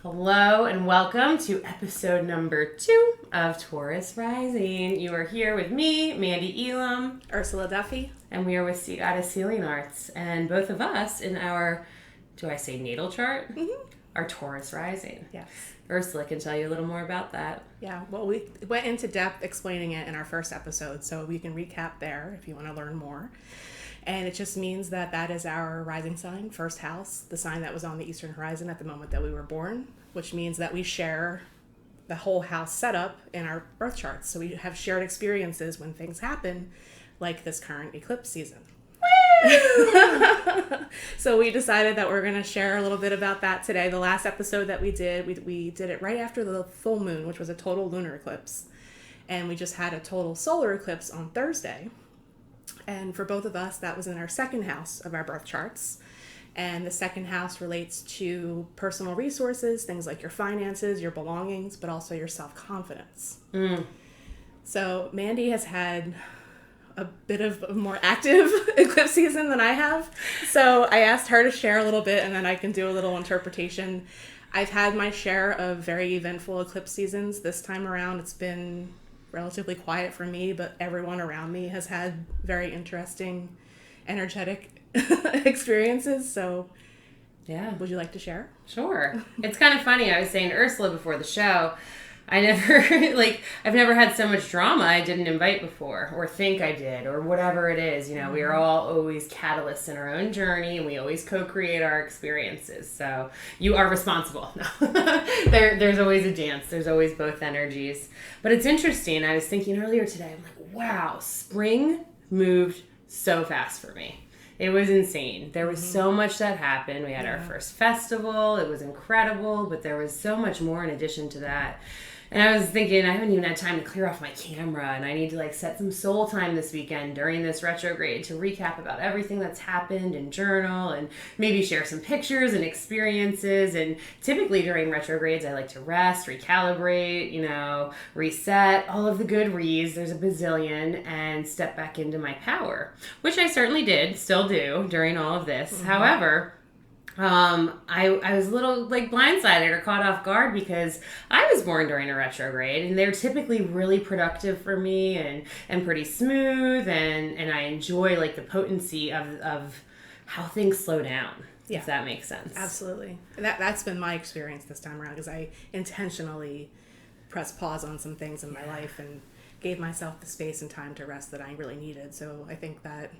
Hello and welcome to episode number 2 of Taurus Rising. You are here with me, Mandee Elam, Ursula Duffy, and we are with Sea Goddess Healing Arts. And both of us in our, do I say natal chart? Mm-hmm. Our Taurus Rising. Yes. Ursula can tell you a little more about that. Yeah, well, we went into depth explaining it in our first episode, so we can recap there if you want to learn more. And it just means that is our rising sign, first house, the sign that was on the eastern horizon at the moment that we were born, which means that we share the whole house setup in our birth charts. So we have shared experiences when things happen, like this current eclipse season. So we decided that we're going to share a little bit about that today. The last episode that we did it right after the full moon, which was a total lunar eclipse. And we just had a total solar eclipse on Thursday. And for both of us, that was in our second house of our birth charts. And the second house relates to personal resources, things like your finances, your belongings, but also your self-confidence. So Mandee has had a bit of a more active eclipse season than I have. So I asked her to share a little bit, and then I can do a little interpretation. I've had my share of very eventful eclipse seasons. This time around, it's been relatively quiet for me, but everyone around me has had very interesting, energetic experiences. So, yeah. Would you like to share? Sure. It's kind of funny. I was saying to Ursula before the show, I've never had so much drama I didn't invite before, or think I did, or whatever it is. You know, we are all always catalysts in our own journey, and we always co-create our experiences. So you are responsible. There's always a dance. There's always both energies. But it's interesting. I was thinking earlier today, I'm like, wow, spring moved so fast for me. It was insane. There was so much that happened. We had our first festival. It was incredible, but there was so much more in addition to that. And I was thinking, I haven't even had time to clear off my camera, and I need to set some soul time this weekend during this retrograde to recap about everything that's happened and journal and maybe share some pictures and experiences. And typically during retrogrades, I like to rest, recalibrate, reset, all of the good reads. There's a bazillion, and step back into my power, which I certainly did, still do during all of this. However, I was a little blindsided or caught off guard because I was born during a retrograde, and they're typically really productive for me and pretty smooth, and I enjoy the potency of how things slow down, if that makes sense. Absolutely. And that's been my experience this time around, because I intentionally pressed pause on some things in my life and gave myself the space and time to rest that I really needed. So I think that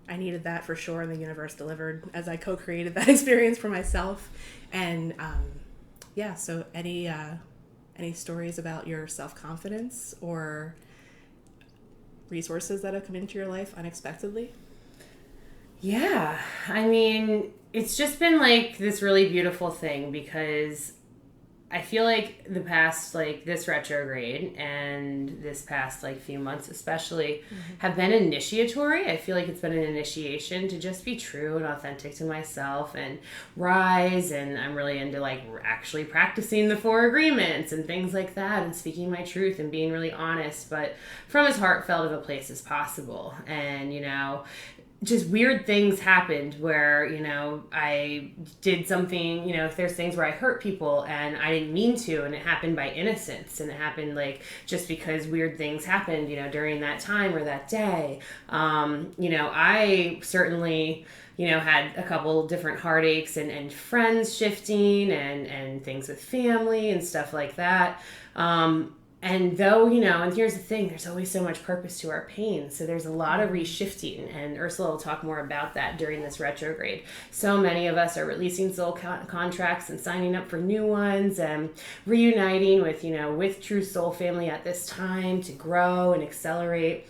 I needed that for sure, and the universe delivered as I co-created that experience for myself. And so any stories about your self-confidence or resources that have come into your life unexpectedly? Yeah, I mean, it's just been this really beautiful thing, because I feel like the past, this retrograde and this past, few months especially, have been initiatory. I feel like it's been an initiation to just be true and authentic to myself and rise. And I'm really into, actually practicing the 4 agreements and things like that, and speaking my truth and being really honest, but from as heartfelt of a place as possible. And, just weird things happened where, I did something, there's things where I hurt people and I didn't mean to, and it happened by innocence, and it happened just because weird things happened, during that time or that day. I certainly, had a couple different heartaches and friends shifting and things with family and stuff like that. And though, and here's the thing, there's always so much purpose to our pain. So there's a lot of reshifting, and Ursula will talk more about that during this retrograde. So many of us are releasing soul contracts and signing up for new ones and reuniting with true soul family at this time to grow and accelerate.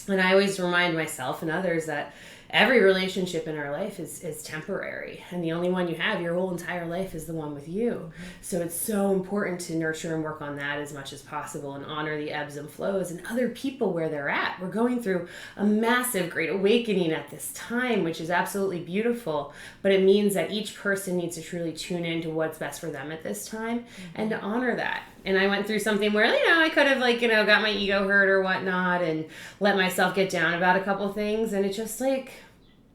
And I always remind myself and others that every relationship in our life is temporary, and the only one you have your whole entire life is the one with you. So it's so important to nurture and work on that as much as possible, and honor the ebbs and flows and other people where they're at. We're going through a massive great awakening at this time, which is absolutely beautiful, but it means that each person needs to truly tune into what's best for them at this time, and to honor that. And I went through something where, I could have got my ego hurt or whatnot and let myself get down about a couple things, and it just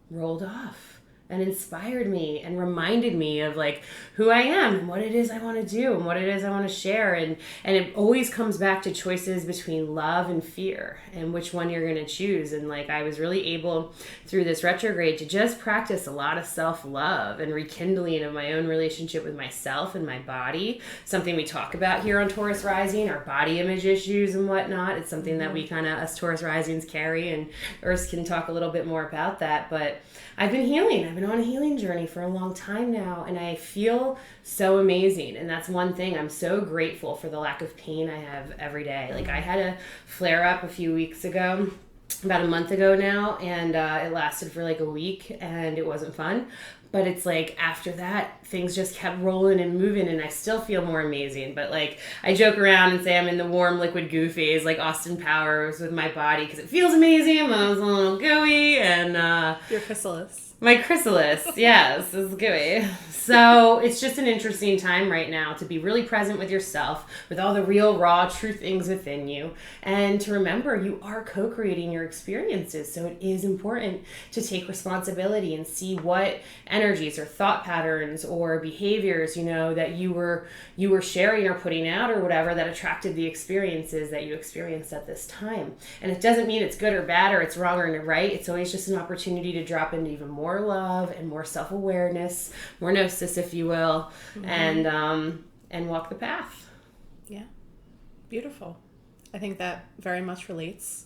rolled off. and inspired me and reminded me of like who I am and what it is I want to do and what it is I want to share. And it always comes back to choices between love and fear and which one you're going to choose. And like I was really able through this retrograde to just practice a lot of self-love and rekindling of my own relationship with myself and my body. Something we talk about here on Taurus Rising, our body image issues and whatnot. It's something that we kind of, us Taurus Risings carry, and Urs can talk a little bit more about that. But I've been healing. I've been on a healing journey for a long time now, and I feel so amazing. And that's one thing. I'm so grateful for the lack of pain I have every day. Like I had a flare up a few weeks ago, about a month ago now, and it lasted for like a week, and it wasn't fun. But it's like after that, things just kept rolling and moving, and I still feel more amazing. But like I joke around and say I'm in the warm liquid goo phase, like Austin Powers with my body, because it feels amazing. But I was a little gooey, and your chrysalis. My chrysalis, yes, is gooey. So it's just an interesting time right now to be really present with yourself, with all the real, raw, true things within you, and to remember you are co-creating your experiences. So it is important to take responsibility and see what energies or thought patterns or behaviors, you know, that you were sharing or putting out or whatever that attracted the experiences that you experienced at this time. And it doesn't mean it's good or bad or it's wrong or right. It's always just an opportunity to drop into even more love and more self-awareness, more gnosis, if you will, and walk the path. Yeah. Beautiful. I think that very much relates,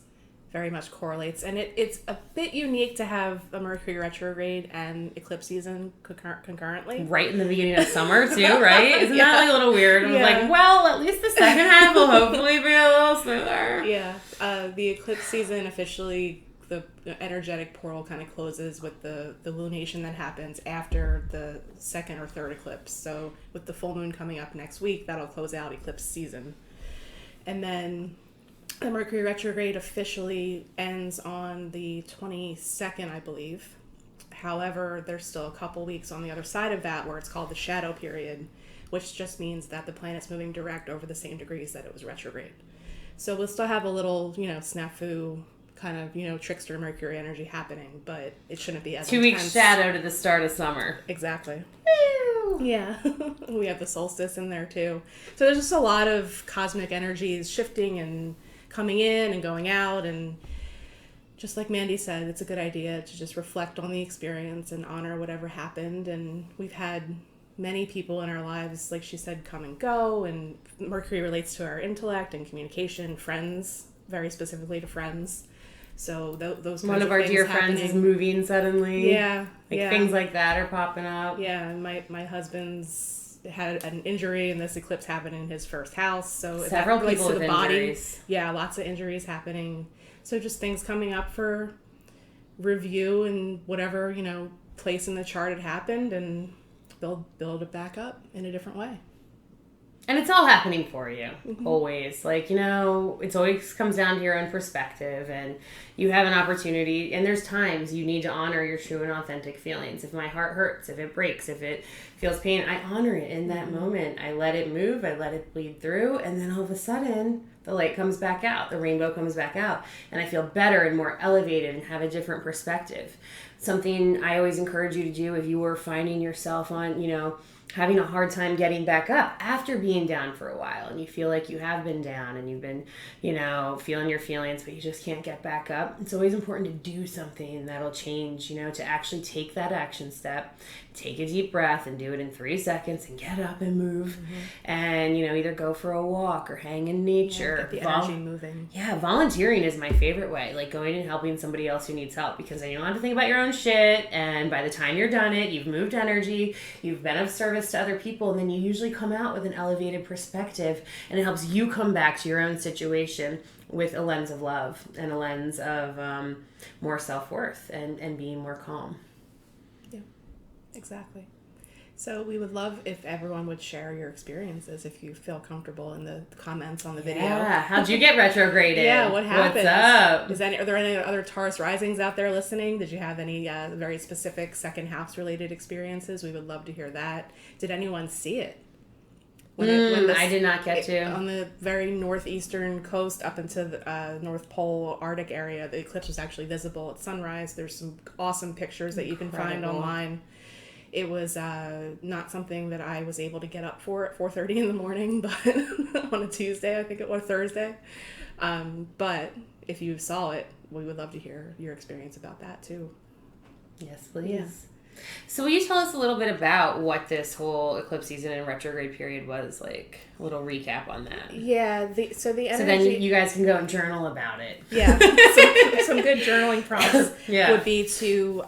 very much correlates. And it's a bit unique to have a Mercury retrograde and eclipse season concurrently. Right in the beginning of summer, too, right? Isn't that like a little weird? I was Yeah. like, well, at least the second half will hopefully be a little smoother. Yeah. The eclipse season officially, the energetic portal kind of closes with the lunation that happens after the second or third eclipse. So with the full moon coming up next week, that'll close out eclipse season. And then the Mercury retrograde officially ends on the 22nd, I believe. However, there's still a couple weeks on the other side of that where it's called the shadow period, which just means that the planet's moving direct over the same degrees that it was retrograde. So we'll still have a little, snafu kind of, trickster Mercury energy happening, but it shouldn't be as 2 weeks intense. shadow to the start of summer. Exactly. Woo! Yeah. We have the solstice in there too. So there's just a lot of cosmic energies shifting and coming in and going out, and just like Mandee said, it's a good idea to just reflect on the experience and honor whatever happened. And we've had many people in our lives, like she said, come and go, and Mercury relates to our intellect and communication, friends, very specifically to friends. So those one of our dear friends is moving suddenly. Yeah, things like that are popping up. Yeah, and my husband's had an injury, and this eclipse happened in his first house. So Several that relates people to with the body. injuries. Yeah, lots of injuries happening. So just things coming up for review and whatever place in the chart it happened, and build it back up in a different way. And it's all happening for you, always. Like, it's always comes down to your own perspective, and you have an opportunity, and there's times you need to honor your true and authentic feelings. If my heart hurts, if it breaks, if it feels pain, I honor it in that moment. I let it move, I let it bleed through, and then all of a sudden, the light comes back out, the rainbow comes back out, and I feel better and more elevated and have a different perspective. Something I always encourage you to do if you were finding yourself on, having a hard time getting back up after being down for a while, and you feel like you have been down and you've been, feeling your feelings, but you just can't get back up. It's always important to do something that'll change, to actually take that action step, take a deep breath and do it in 3 seconds and get up and move. And, either go for a walk or hang in nature. Get the energy moving. Yeah, volunteering is my favorite way, like going and helping somebody else who needs help, because then you don't have to think about your own shit, and by the time you're done it, you've moved energy, you've been of service to other people, and then you usually come out with an elevated perspective, and it helps you come back to your own situation with a lens of love and a lens of more self-worth and being more calm. Yeah, exactly. So we would love if everyone would share your experiences, if you feel comfortable, in the comments on the video. Yeah, how'd you get retrograded? Yeah, what happened? What's up? Are there any other Taurus Risings out there listening? Did you have any very specific second house related experiences? We would love to hear that. Did anyone see it? I did not get to. On the very northeastern coast up into the North Pole Arctic area, the eclipse was actually visible at sunrise. There's some awesome pictures that you can find online. It was not something that I was able to get up for at 4:30 in the morning, but on a Tuesday, I think it was Thursday. But if you saw it, we would love to hear your experience about that too. Yes, please. Yeah. So will you tell us a little bit about what this whole eclipse season and retrograde period was like? A little recap on that. Yeah. So the energy. So then you guys can go and journal about it. Yeah. Some good journaling prompts would be to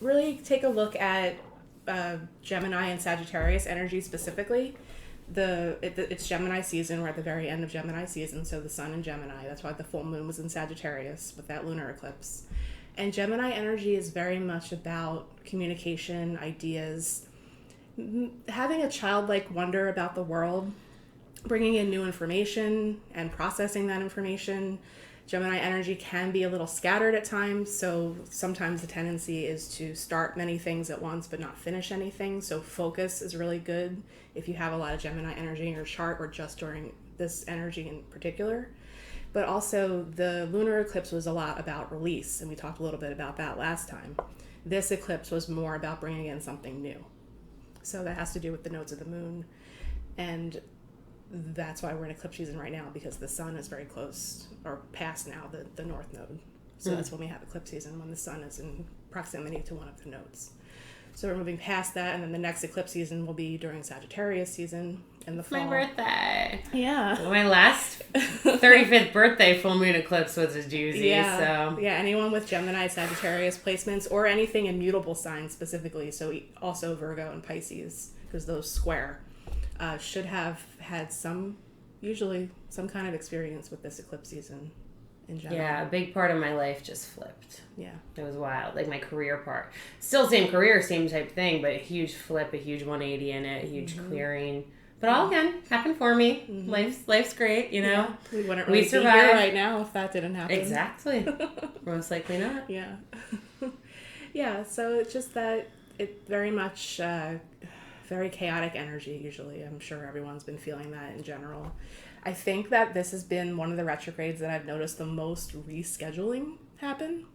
really take a look at Gemini and Sagittarius energy specifically. It's Gemini season. We're at the very end of Gemini season, so the sun in Gemini. That's why the full moon was in Sagittarius with that lunar eclipse. And Gemini energy is very much about communication, ideas, having a childlike wonder about the world, bringing in new information and processing that information. Gemini energy can be a little scattered at times, so sometimes the tendency is to start many things at once but not finish anything. So focus is really good if you have a lot of Gemini energy in your chart or just during this energy in particular. But also the lunar eclipse was a lot about release, and we talked a little bit about that last time. This eclipse was more about bringing in something new. So that has to do with the nodes of the moon, and that's why we're in eclipse season right now, because the sun is very close, or past now, the north node. So that's when we have eclipse season, when the sun is in proximity to one of the nodes. So we're moving past that, and then the next eclipse season will be during Sagittarius season in the fall. My birthday. Yeah. Well, my last 35th birthday full moon eclipse was a doozy. Yeah. So. Yeah, anyone with Gemini, Sagittarius placements, or anything in mutable signs specifically, so also Virgo and Pisces, because those square, should have had usually some kind of experience with this eclipse season in general. Yeah, a big part of my life just flipped. Yeah. It was wild. Like my career part. Still same career, same type thing, but a huge flip, a huge 180 in it, a huge clearing. But all again, happened for me. Life's great, you know? Yeah. We wouldn't really be here right now if that didn't happen. Exactly. Most likely not. Yeah. Yeah, so it's just that it very much, very chaotic energy usually. I'm sure everyone's been feeling that in general. I think that this has been one of the retrogrades that I've noticed the most rescheduling happen.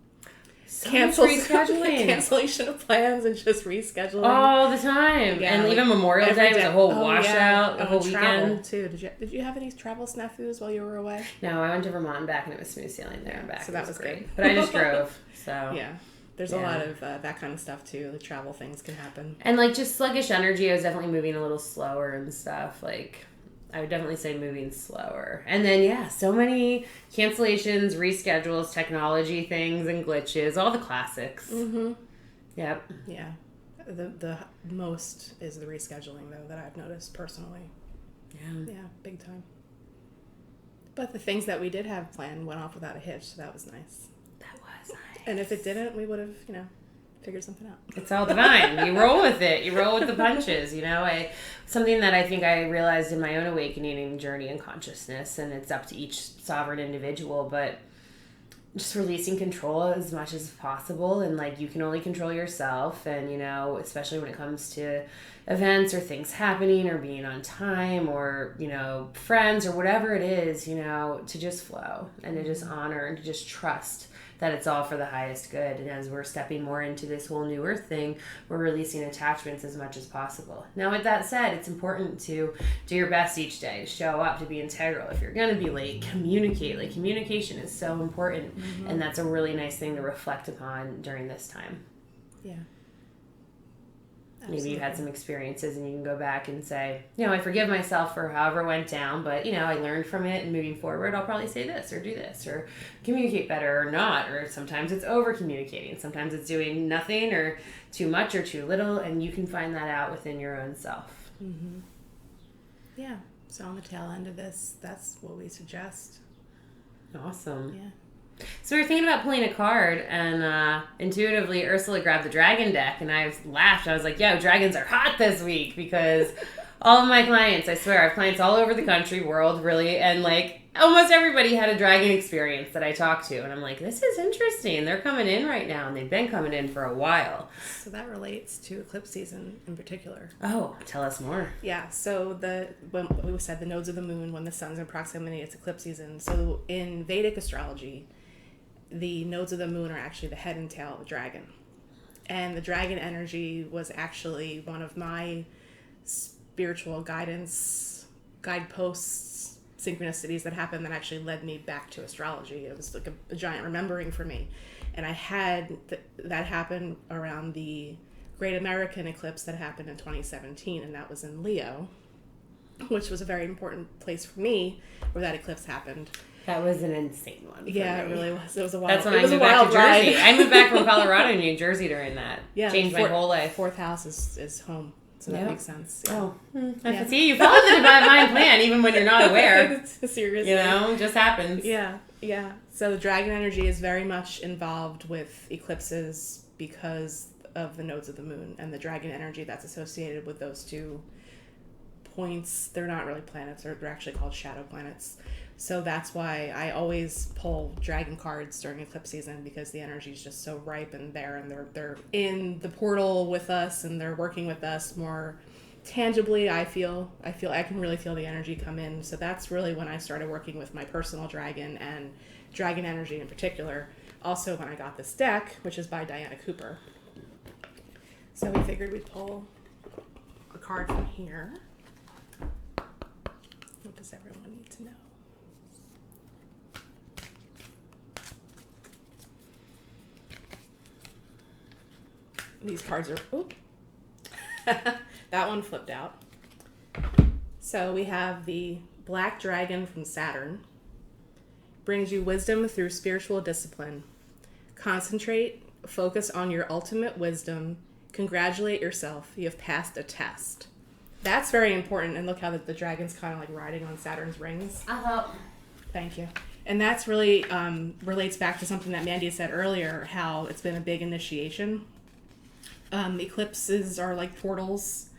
Cancellation of plans and just rescheduling all the time. Yeah, and like even Memorial Day was a whole washout, a whole weekend too. Did you have any travel snafus while you were away? No, I went to Vermont and back, and it was smooth sailing there and back. So that was great. But I just drove. So yeah. There's a lot of that kind of stuff too. The travel things can happen. And like just sluggish energy, I was definitely moving a little slower and stuff. Like I would definitely say moving slower. And then so many cancellations, reschedules, technology things and glitches, all the classics. Mm-hmm. Yep. Yeah. The most is the rescheduling though that I've noticed personally. Yeah. Yeah, big time. But the things that we did have planned went off without a hitch, so that was nice. That was nice. And if it didn't, we would have, figured something out. It's all divine. You roll with it. You roll with the punches, Something that I think I realized in my own awakening journey and consciousness, and it's up to each sovereign individual, but just releasing control as much as possible. And like, you can only control yourself. And, especially when it comes to events or things happening or being on time or, friends or whatever it is, to just flow and to just honor and to just trust that it's all for the highest good. And as we're stepping more into this whole new earth thing, we're releasing attachments as much as possible. Now, with that said, it's important to do your best each day, to show up, to be integral. If you're going to be late, communicate. Like, communication is so important. Mm-hmm. And that's a really nice thing to reflect upon during this time. Yeah. Maybe you had some experiences and you can go back and say, I forgive myself for however it went down, but, I learned from it, and moving forward, I'll probably say this or do this or communicate better or not. Or sometimes it's over communicating. Sometimes it's doing nothing or too much or too little, and you can find that out within your own self. Mm-hmm. Yeah. So on the tail end of this, that's what we suggest. Awesome. Yeah. So we were thinking about pulling a card, and intuitively Ursula grabbed the dragon deck, and I laughed. I was like, dragons are hot this week, because All of my clients, I swear, I have clients all over the country, world, really, and like almost everybody had a dragon experience that I talked to, and I'm like, this is interesting. They're coming in right now, and they've been coming in for a while. So that relates to eclipse season in particular. Oh, tell us more. Yeah, so when we said the nodes of the moon, when the sun's in proximity, it's eclipse season. So in Vedic astrology, the nodes of the moon are actually the head and tail of the dragon. And the dragon energy was actually one of my spiritual guideposts, synchronicities that happened that actually led me back to astrology. It was like a giant remembering for me. And I had that happen around the Great American Eclipse that happened in 2017, and that was in Leo, which was a very important place for me where that eclipse happened. That was an insane one. Yeah, it really was. It was a wild. That's when I moved back to Jersey. I moved back from Colorado to New Jersey during that. Yeah, changed my whole life. Fourth house is home, so that makes sense. Yeah. Oh, see, you followed the divine plan even when you're not aware. Seriously, it just happens. Yeah. So the dragon energy is very much involved with eclipses because of the nodes of the moon and the dragon energy that's associated with those 2 points. They're not really planets, they're actually called shadow planets. So that's why I always pull dragon cards during eclipse season, because the energy is just so ripe and there, and they're in the portal with us, and they're working with us more tangibly. I feel I can really feel the energy come in. So that's really when I started working with my personal dragon and dragon energy in particular. Also when I got this deck, which is by Diana Cooper. So we figured we'd pull a card from here. What does everyone need to know? These cards are... Oh, that one flipped out. So we have the Black Dragon from Saturn. Brings you wisdom through spiritual discipline. Concentrate, focus on your ultimate wisdom. Congratulate yourself. You have passed a test. That's very important. And look how the dragon's kind of like riding on Saturn's rings. Thank you. And that's really relates back to something that Mandee said earlier, how it's been a big initiation. Eclipses are like portals,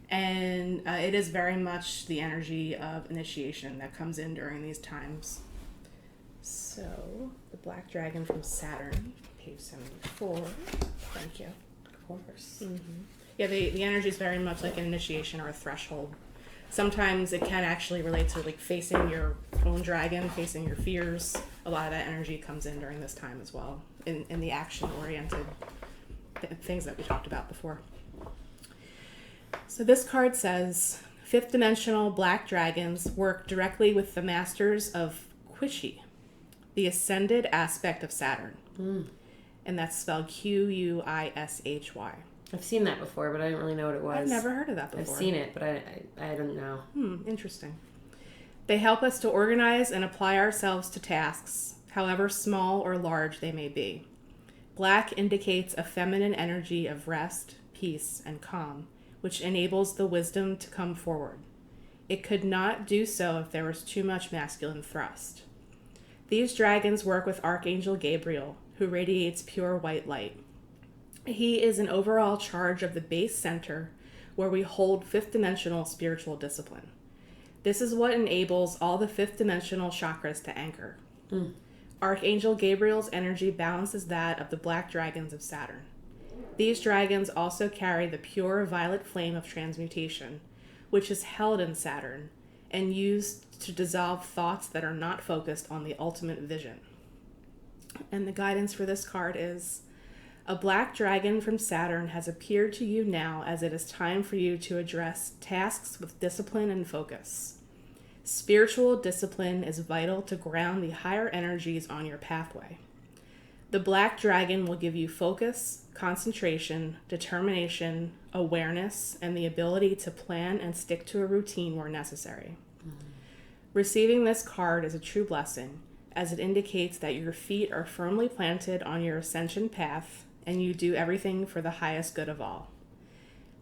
and it is very much the energy of initiation that comes in during these times. So, the Black Dragon from Saturn, page 74. Thank you. Of course. Mm-hmm. Yeah, the energy is very much like an initiation or a threshold. Sometimes it can actually relate to like facing your own dragon, facing your fears. A lot of that energy comes in during this time as well, in the action-oriented things that we talked about before. So this card says, 5th dimensional black dragons work directly with the masters of Quishi, the ascended aspect of Saturn. And that's spelled Quishy. I've seen that before, but I didn't really know what it was. I've never heard of that before. I've seen it, but I don't know. Interesting. They help us to organize and apply ourselves to tasks, however small or large they may be. Black indicates a feminine energy of rest, peace, and calm, which enables the wisdom to come forward. It could not do so if there was too much masculine thrust. These dragons work with Archangel Gabriel, who radiates pure white light. He is in overall charge of the base center, where we hold 5th dimensional spiritual discipline. This is what enables all the 5th dimensional chakras to anchor. Archangel Gabriel's energy balances that of the black dragons of Saturn. These dragons also carry the pure violet flame of transmutation, which is held in Saturn and used to dissolve thoughts that are not focused on the ultimate vision. And the guidance for this card is, a black dragon from Saturn has appeared to you now as it is time for you to address tasks with discipline and focus. Spiritual discipline is vital to ground the higher energies on your pathway. The black dragon will give you focus, concentration, determination, awareness, and the ability to plan and stick to a routine where necessary. Receiving this card is a true blessing, as it indicates that your feet are firmly planted on your ascension path and you do everything for the highest good of all.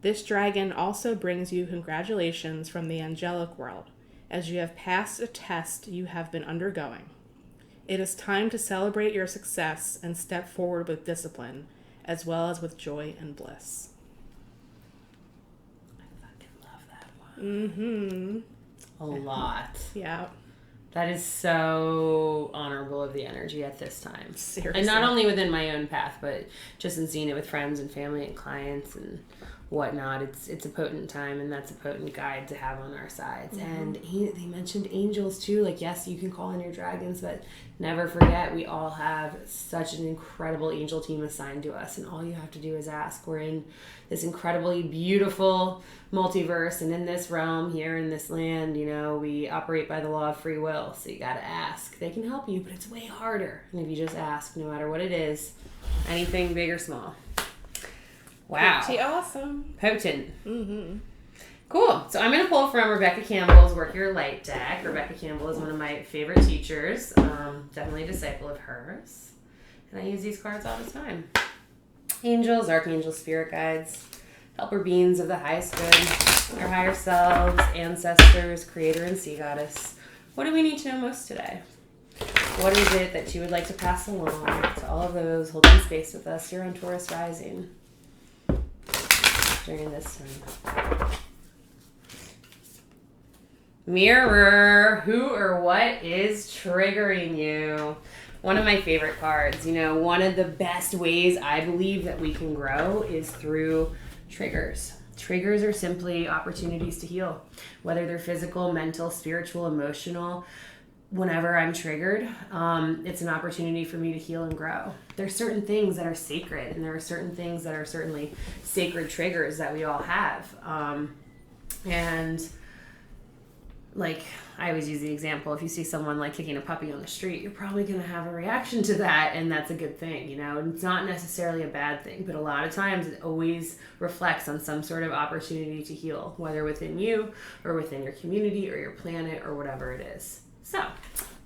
This dragon also brings you congratulations from the angelic world, as you have passed a test you have been undergoing. It is time to celebrate your success and step forward with discipline, as well as with joy and bliss. I fucking love that one. Mm-hmm. A lot. Yeah. That is so honorable of the energy at this time. Seriously. And not only within my own path, but just in seeing it with friends and family and clients and whatnot. It's a potent time, and that's a potent guide to have on our sides. Mm-hmm. And they mentioned angels too. Like, yes, you can call in your dragons, but never forget we all have such an incredible angel team assigned to us, and all you have to do is ask. We're in this incredibly beautiful multiverse, and in this realm here in this land, we operate by the law of free will. So you got to ask. They can help you, but it's way harder. And if you just ask, no matter what it is, anything big or small. Wow. Pretty awesome. Potent. Mm-hmm. Cool. So I'm going to pull from Rebecca Campbell's Work Your Light deck. Rebecca Campbell is one of my favorite teachers. Definitely a disciple of hers. And I use these cards all the time. Angels, archangels, spirit guides, helper beings of the highest good, our higher selves, ancestors, creator, and sea goddess. What do we need to know most today? What is it that you would like to pass along to all of those holding space with us here on Taurus Rising during this time? Mirror, who or what is triggering you? One of my favorite cards. One of the best ways I believe that we can grow is through triggers. Triggers are simply opportunities to heal, whether they're physical, mental, spiritual, emotional. Whenever I'm triggered, it's an opportunity for me to heal and grow. There's certain things that are sacred, and there are certain things that are certainly sacred triggers that we all have. And like, I always use the example, if you see someone like kicking a puppy on the street, you're probably going to have a reaction to that, and that's a good thing, It's not necessarily a bad thing, but a lot of times it always reflects on some sort of opportunity to heal, whether within you or within your community or your planet or whatever it is. So,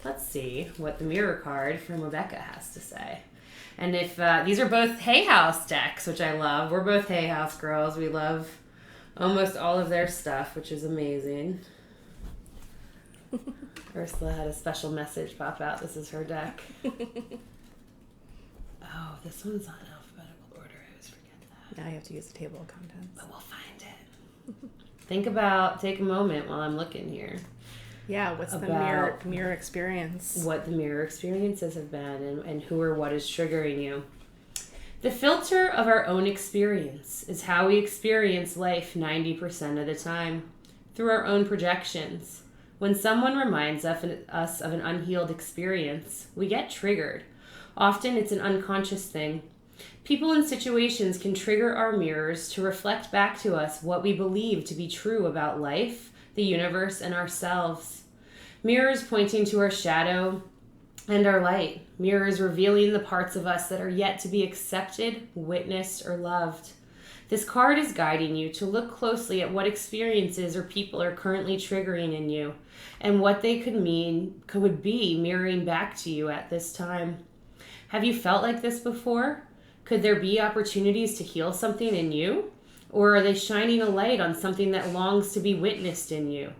let's see what the mirror card from Rebecca has to say. And if these are both Hay House decks, which I love. We're both Hay House girls. We love almost all of their stuff, which is amazing. Ursula had a special message pop out. This is her deck. Oh, this one's not in alphabetical order. I always forget that. Now you have to use the table of contents. But we'll find it. Take a moment while I'm looking here. Yeah, what's the mirror experience? What the mirror experiences have been, and who or what is triggering you. The filter of our own experience is how we experience life 90% of the time, through our own projections. When someone reminds us of an unhealed experience, we get triggered. Often it's an unconscious thing. People and situations can trigger our mirrors to reflect back to us what we believe to be true about life, the universe, and ourselves. Mirrors pointing to our shadow and our light. Mirrors revealing the parts of us that are yet to be accepted, witnessed, or loved. This card is guiding you to look closely at what experiences or people are currently triggering in you, and what they could be mirroring back to you at this time. Have you felt like this before? Could there be opportunities to heal something in you? Or are they shining a light on something that longs to be witnessed in you?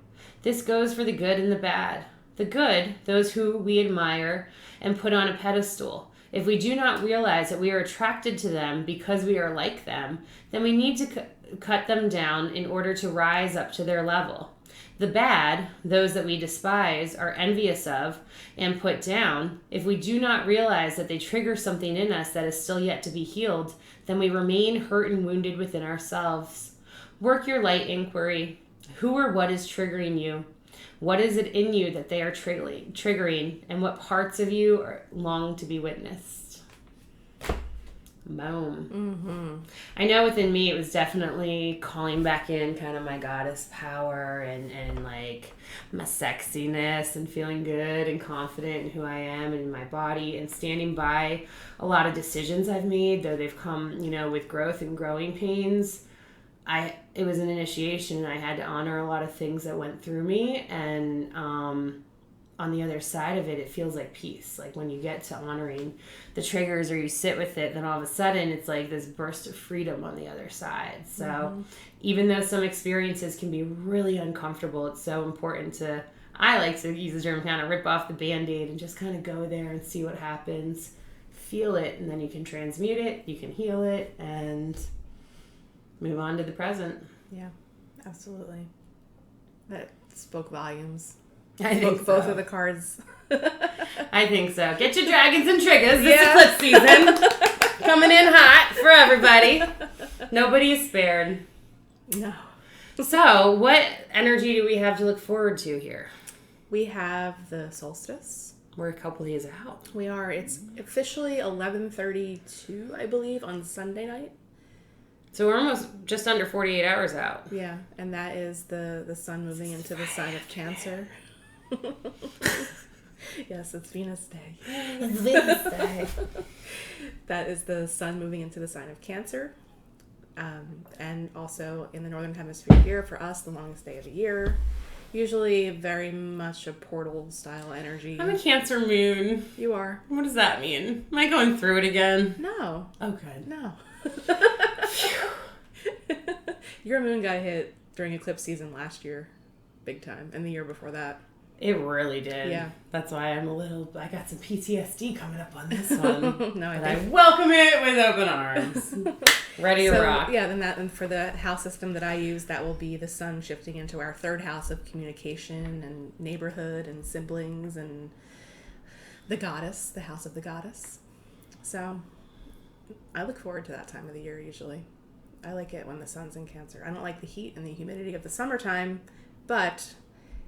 This goes for the good and the bad. The good, those who we admire and put on a pedestal. If we do not realize that we are attracted to them because we are like them, then we need to cut them down in order to rise up to their level. The bad, those that we despise, are envious of, and put down. If we do not realize that they trigger something in us that is still yet to be healed, then we remain hurt and wounded within ourselves. Work your light inquiry. Who or what is triggering you? What is it in you that they are triggering, and what parts of you long to be witnessed? Boom. Mm-hmm. I know within me it was definitely calling back in kind of my goddess power and like my sexiness and feeling good and confident in who I am and in my body, and standing by a lot of decisions I've made, though they've come, with growth and growing pains. It was an initiation, and I had to honor a lot of things that went through me, and on the other side of it, it feels like peace. Like when you get to honoring the triggers or you sit with it, then all of a sudden it's like this burst of freedom on the other side. So even though some experiences can be really uncomfortable, it's so important to, I like to use the term, kind of rip off the Band-Aid and just kind of go there and see what happens, feel it, and then you can transmute it, you can heal it, and move on to the present. Yeah, absolutely. That spoke volumes. I think Both so. of the cards. I think so. Get your dragons and triggers. This eclipse season. Coming in hot for everybody. Nobody is spared. No. So, what energy do we have to look forward to here? We have the solstice. We're a couple days out. We are. It's officially 11:32, I believe, on Sunday night. So we're almost just under 48 hours out. Yeah, and that is the sun moving into the sign of Cancer. Yes, it's Venus Day. It's Venus Day. That is the sun moving into the sign of Cancer. And also in the Northern Hemisphere here, for us, the longest day of the year. Usually very much a portal style energy. I'm a Cancer moon. You are. What does that mean? Am I going through it again? No. Oh, good. No. Your moon got hit during eclipse season last year. Big time. And the year before that. It really did. Yeah. That's why I got some PTSD coming up on this one. No, I welcome it with open arms. Ready to rock. Yeah, and for the house system that I use, that will be the sun shifting into our third house of communication and neighborhood and siblings and the goddess, the house of the goddess. So I look forward to that time of the year usually. I like it when the sun's in Cancer. I don't like the heat and the humidity of the summertime, but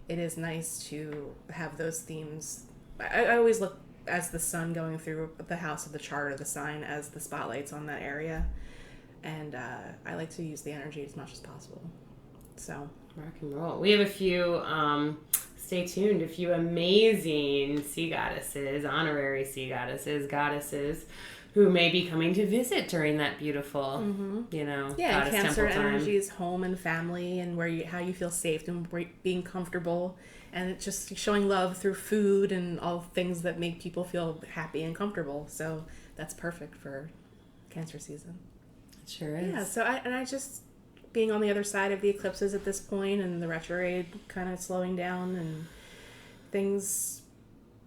it is nice to have those themes. I always look as the sun going through the house of the chart or the sign as the spotlights on that area. And I like to use the energy as much as possible. So rock and roll. We have a few, stay tuned, a few amazing sea goddesses, honorary sea goddesses, who may be coming to visit during that beautiful, yeah, goddess Cancer temple time. energy is home and family and how you feel safe and being comfortable, and it's just showing love through food and all things that make people feel happy and comfortable. So that's perfect for Cancer season. It sure is. Yeah. So I just being on the other side of the eclipses at this point and the retrograde kind of slowing down and things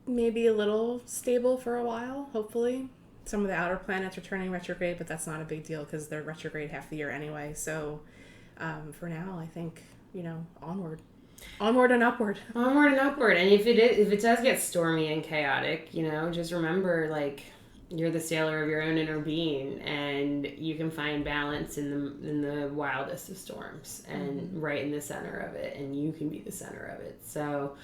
maybe a little stable for a while, hopefully. Some of the outer planets are turning retrograde, but that's not a big deal because they're retrograde half the year anyway. So for now, I think, onward and upward. Onward and upward. And if it does get stormy and chaotic, just remember, you're the sailor of your own inner being, and you can find balance in the wildest of storms and right in the center of it, and you can be the center of it. So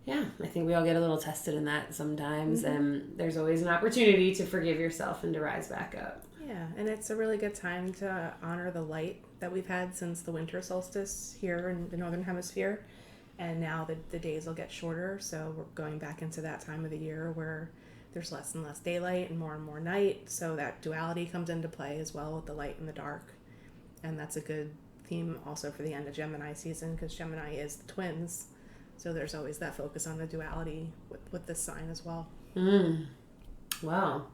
yeah, I think we all get a little tested in that sometimes, and there's always an opportunity to forgive yourself and to rise back up. Yeah, and it's a really good time to honor the light that we've had since the winter solstice here in the Northern Hemisphere. And now the days will get shorter, so we're going back into that time of the year where there's less and less daylight and more night, so that duality comes into play as well with the light and the dark. And that's a good theme also for the end of Gemini season, because Gemini is the twins. So there's always that focus on the duality with this sign as well. Well,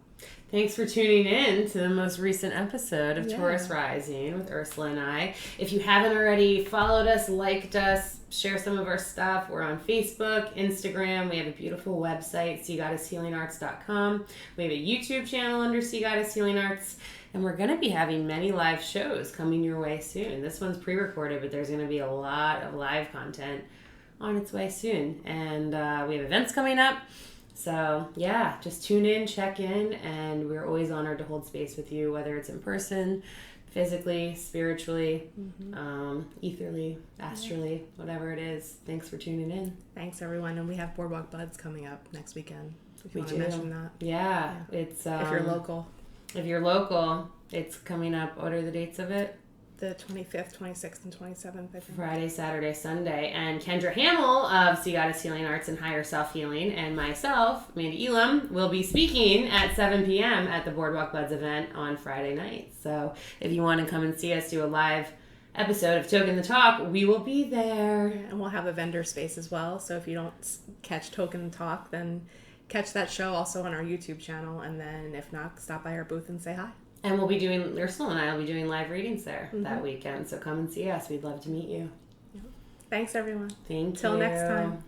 thanks for tuning in to the most recent episode of Taurus Rising with Ursula and I. If you haven't already followed us, liked us, share some of our stuff, we're on Facebook, Instagram. We have a beautiful website, SeaGoddessHealingArts.com. We have a YouTube channel under Sea Goddess Healing Arts. And we're going to be having many live shows coming your way soon. This one's pre-recorded, but there's going to be a lot of live content on its way soon. And we have events coming up. So yeah, just tune in, check in, and we're always honored to hold space with you, whether it's in person, physically, spiritually, etherly, astrally, whatever it is. Thanks for tuning in. Thanks everyone. And we have Boardwalk Buds coming up next weekend. If you want to do. mention that. Yeah. It's if you're local. If you're local, it's coming up. What are the dates of it? The 25th, 26th, and 27th, I think. Friday, Saturday, Sunday. And Kendra Hamill of Sea Goddess Healing Arts and Higher Self Healing and myself, Mandee Elam, will be speaking at 7 p.m. at the Boardwalk Buds event on Friday night. So if you want to come and see us do a live episode of Token the Talk, we will be there. And we'll have a vendor space as well. So if you don't catch Token the Talk, then catch that show also on our YouTube channel. And then if not, stop by our booth and say hi. And Ursula and I will be doing live readings there that weekend. So come and see us. We'd love to meet you. Thanks, everyone. Thank you. Till next time.